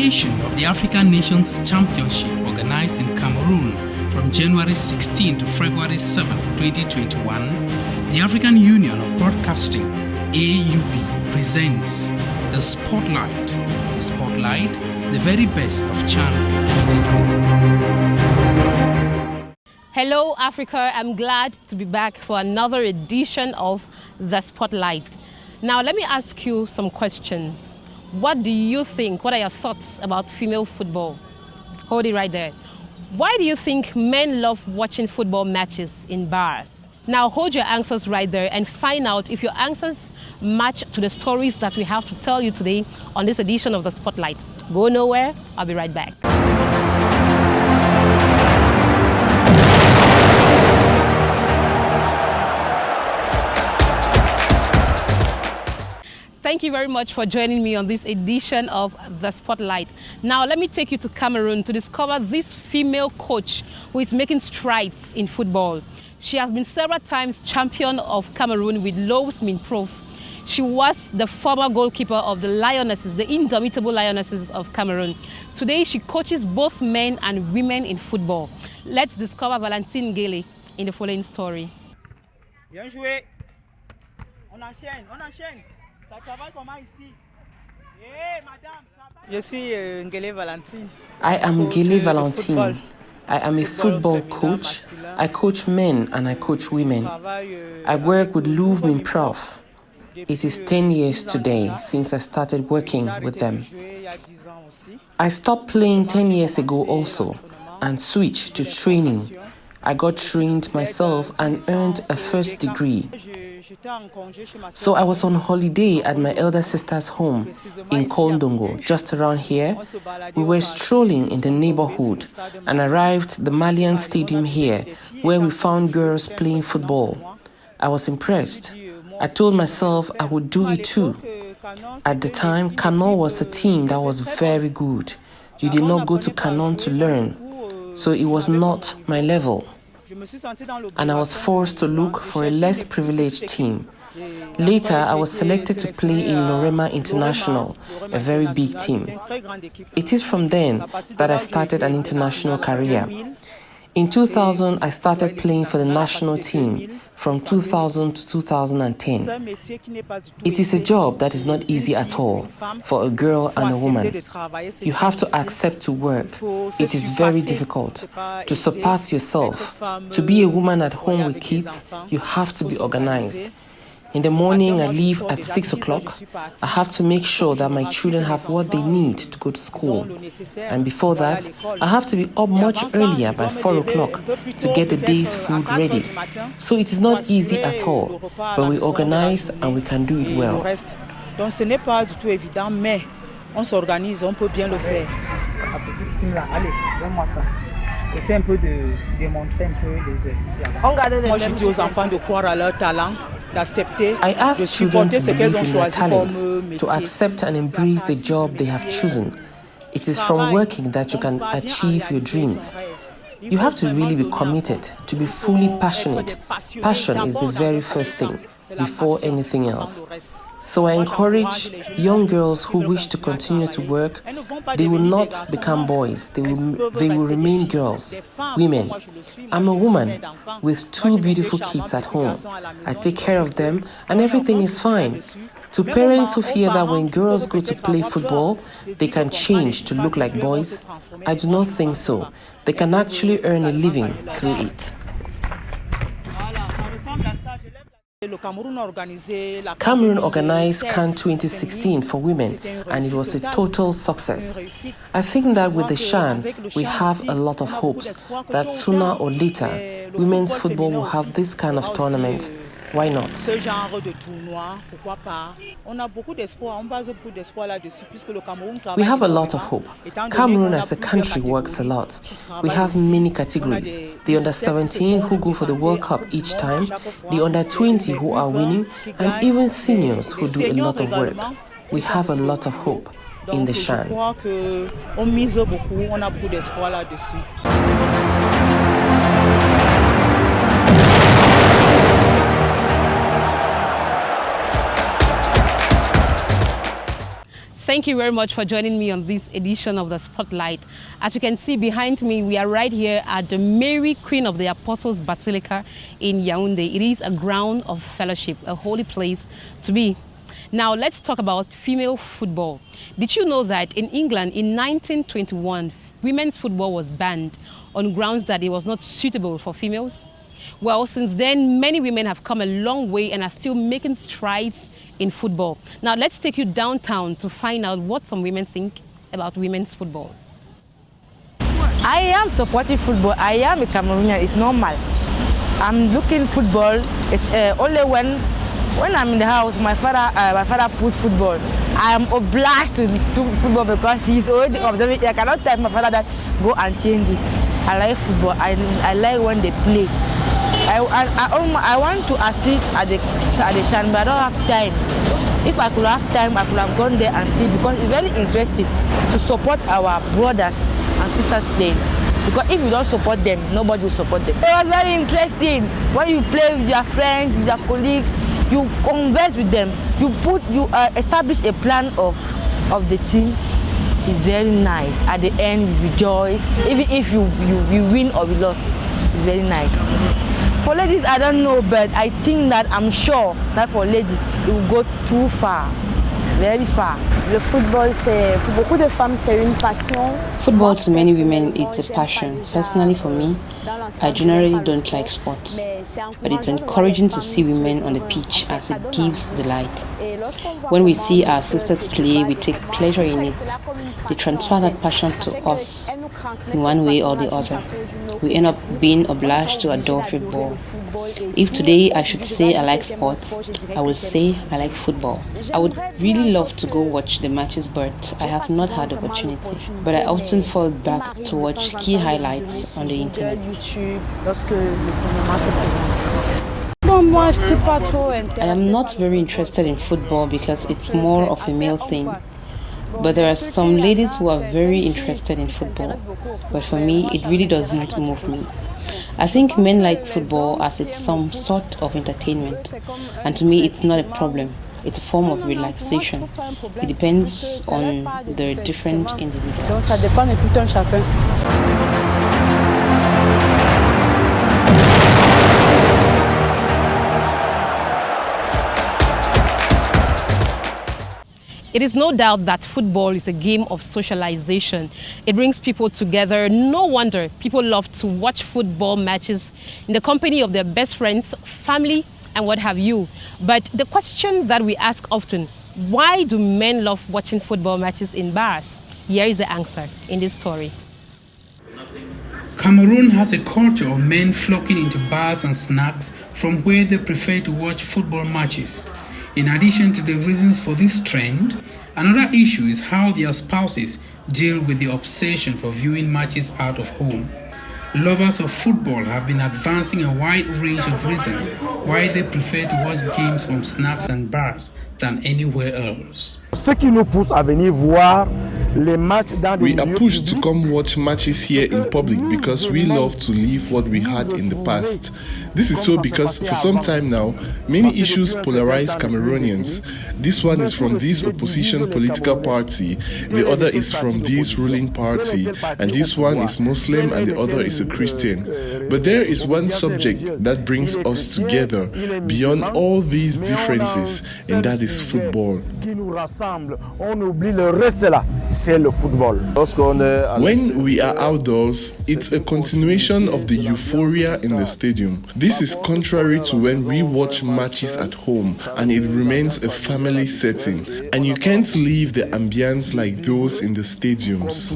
occasion of the African Nations Championship organized in Cameroon from January 16 to February 7, 2021, the African Union of Broadcasting, AUB, presents The Spotlight. The Spotlight, the very best of CHAN 2020. Hello Africa, I'm glad to be back for another edition of The Spotlight. Now let me ask you some questions. What do you think? What are your thoughts about female football? Hold it right there. Why do you think men love watching football matches in bars? Now hold your answers right there and find out if your answers match to the stories that we have to tell you today on this edition of The Spotlight. Go nowhere, I'll be right back. Thank you very much for joining me on this edition of The Spotlight. Now let me take you to Cameroon to discover this female coach who is making strides in football. She has been several times champion of Cameroon with Lowe's Minprof. She was the former goalkeeper of the Lionesses, the indomitable Lionesses of Cameroon. Today she coaches both men and women in football. Let's discover Valentine Nguele in the following story. Bien joué. On enchaîne, on enchaîne. Ça travaille comment ici? Je suis Nguele Valentine. I am Nguele Valentine. I am a football coach. I coach men and I coach women. I work with Lowe's Minprof. It is 10 years today since I started working with them. I stopped playing 10 years ago also and switched to training. I got trained myself and earned a first degree. So I was on holiday at my elder sister's home in Kondongo, just around here. We were strolling in the neighborhood and arrived at the Malien Stadium here, where we found girls playing football. I was impressed. I told myself I would do it too. At the time, Canon was a team that was very good. You did not go to Canon to learn, so it was not my level. And I was forced to look for a less privileged team. Later, I was selected to play in Lorema International, a very big team. It is from then that I started an international career. In 2000, I started playing for the national team from 2000 to 2010. It is a job that is not easy at all for a girl and a woman. You have to accept to work. It is very difficult to surpass yourself. To be a woman at home with kids, you have to be organized. In the morning, I leave at 6 o'clock. I have to make sure that my children have what they need to go to school. And before that, I have to be up much earlier by 4 o'clock to get the day's food ready. So it is not easy at all, but we organize and we can do it well. Donc ce n'est pas du tout évident, mais on s'organise, on peut bien le faire. La petite sim là, allez, donne-moi ça. Essaie un peu de démontrer un peu l'exercice là. Moi je dis aux enfants de croire à leur talent. I ask children to believe in their talents, to accept and embrace the job they have chosen. It is from working that you can achieve your dreams. You have to really be committed, to be fully passionate. Passion is the very first thing, before anything else. So I encourage young girls who wish to continue to work. They will not become boys. They will remain girls, women. I'm a woman with 2 beautiful kids at home. I take care of them and everything is fine. To parents who fear that when girls go to play football, they can change to look like boys, I do not think so. They can actually earn a living through it. Cameroon organized CHAN 2016 for women and it was a total success. I think that with the CHAN, we have a lot of hopes that sooner or later, women's football will have this kind of tournament. Why not? We have a lot of hope. Cameroon as a country works a lot. We have many categories. The under-17 who go for the World Cup each time, the under-20 who are winning, and even seniors who do a lot of work. We have a lot of hope in the CHAN. thank you very much for joining me on this edition of The Spotlight. As you can see behind me, we are right here at the Mary Queen of the Apostles Basilica in Yaoundé. It is a ground of fellowship, a holy place to be. Now let's talk about female football. Did you know that in England in 1921, women's football was banned on grounds that it was not suitable for females? Well, since then, many women have come a long way and are still making strides in football. Now let's take you downtown to find out what some women think about women's football. I am supporting football. I am a Cameroonian. It's normal. I'm looking football. It's only when I'm in the house, my father put football. I am obliged to football because he's already observing. I cannot tell my father that go and change it. I like football. I like when they play. I want to assist at the CHAN, but I don't have time. If I could have time, I could have gone there and see, because it's very interesting to support our brothers and sisters playing. Because if you don't support them, nobody will support them. It was very interesting. When you play with your friends, with your colleagues, you converse with them. You establish a plan of the team. It's very nice. At the end, you rejoice. Even if you win or we lost, it's very nice. For ladies, I don't know, but I think that I'm sure that for ladies, it will go too far, very far. Le football, pour beaucoup de femmes, c'est une passion. Football to many women is a passion. Personally, for me, I generally don't like sports, but it's encouraging to see women on the pitch as it gives delight. When we see our sisters play, we take pleasure in it. They transfer that passion to us in one way or the other. We end up being obliged to adore football. If today I should say I like sports, I will say I like football. I would really love to go watch the matches, but I have not had the opportunity. But I often fall back to watch key highlights on the internet. I am not very interested in football because it's more of a male thing. But there are some ladies who are very interested in football. But for me, it really does not move me. I think men like football as it's some sort of entertainment. And to me, it's not a problem. It's a form of relaxation. It depends on the different individuals. It is no doubt that football is a game of socialization. It brings people together. No wonder people love to watch football matches in the company of their best friends, family, and what have you. But the question that we ask often, why do men love watching football matches in bars? Here is the answer in this story. Cameroon has a culture of men flocking into bars and snacks from where they prefer to watch football matches. In addition to the reasons for this trend, another issue is how their spouses deal with the obsession for viewing matches out of home. Lovers of football have been advancing a wide range of reasons why they prefer to watch games from snacks and bars than anywhere else. We are pushed to come watch matches here in public because we love to live what we had in the past. This is so because for some time now, many issues polarize Cameroonians. This one is from this opposition political party, the other is from this ruling party, and this one is Muslim and the other is a Christian. But there is one subject that brings us together beyond all these differences, and that is football. When we are outdoors, it's a continuation of the euphoria in the stadium. This is contrary to when we watch matches at home, and it remains a family setting. And you can't leave the ambience like those in the stadiums.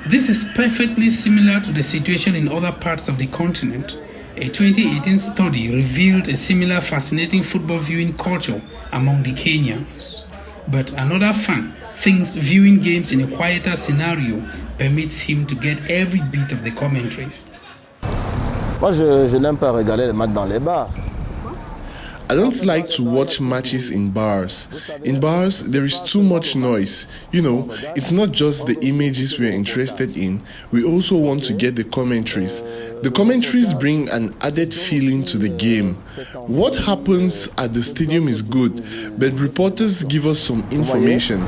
This is perfectly similar to the situation in other parts of the continent. A 2018 study revealed a similar fascinating football viewing culture among the Kenyans. But another fan thinks viewing games in a quieter scenario permits him to get every bit of the commentaries. I don't like to watch matches in bars. In bars, there is too much noise. You know, it's not just the images we're interested in, we also want to get the commentaries. The commentaries bring an added feeling to the game. What happens at the stadium is good, but reporters give us some information.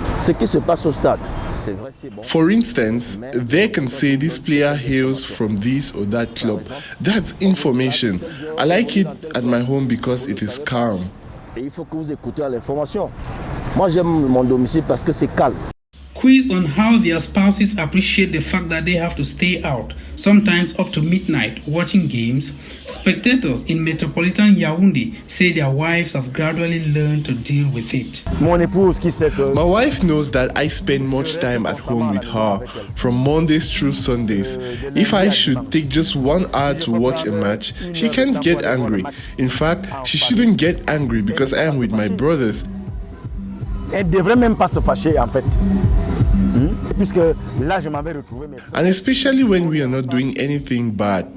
For instance, they can say this player hails from this or that club. That's information. I like it at my home because it is calm. Quiz on how their spouses appreciate the fact that they have to stay out, sometimes up to midnight, watching games. Spectators in metropolitan Yaoundé say their wives have gradually learned to deal with it. My wife knows that I spend much time at home with her, from Mondays through Sundays. If I should take just 1 hour to watch a match, she can't get angry. In fact, she shouldn't get angry because I am with my brothers. Elle devrait même pas se fâcher en fait. And especially when we are not doing anything bad.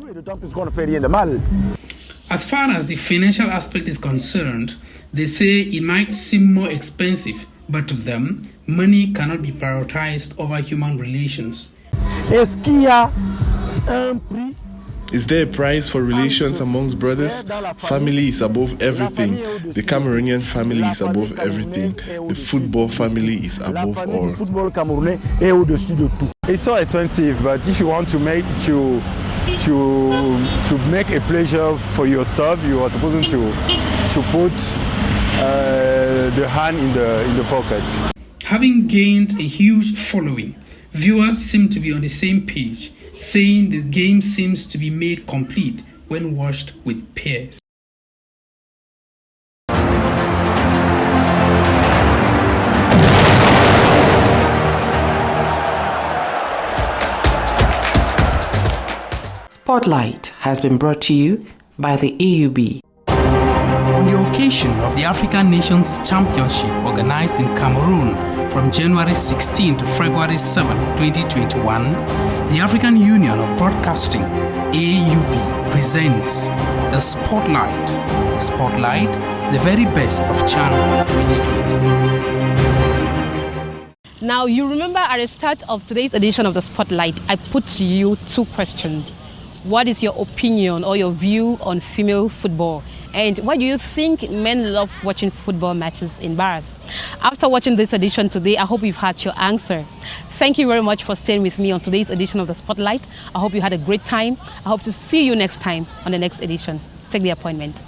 As far as the financial aspect is concerned, they say it might seem more expensive, but to them, money cannot be prioritized over human relations. Est-ce qu'il y a un prix? Is there a prize for relations amongst brothers? Family is above everything. The Cameroonian family is above everything. The football family is above all. It's so expensive, but if you want to make a pleasure for yourself, you are supposed to put the hand in the pocket. Having gained a huge following, viewers seem to be on the same page, saying the game seems to be made complete when watched with peers. Spotlight has been brought to you by the AUB. On the occasion of the African Nations Championship organized in Cameroon from January 16 to February 7, 2021, the African Union of Broadcasting, AUB, presents the Spotlight. The Spotlight, the very best of CHAN 2020. Now, you remember at the start of today's edition of the Spotlight, I put to you 2 questions. What is your opinion or your view on female football? And why do you think men love watching football matches in bars? After watching this edition today, I hope you've had your answer. Thank you very much for staying with me on today's edition of the Spotlight. I hope you had a great time. I hope to see you next time on the next edition. Take the appointment.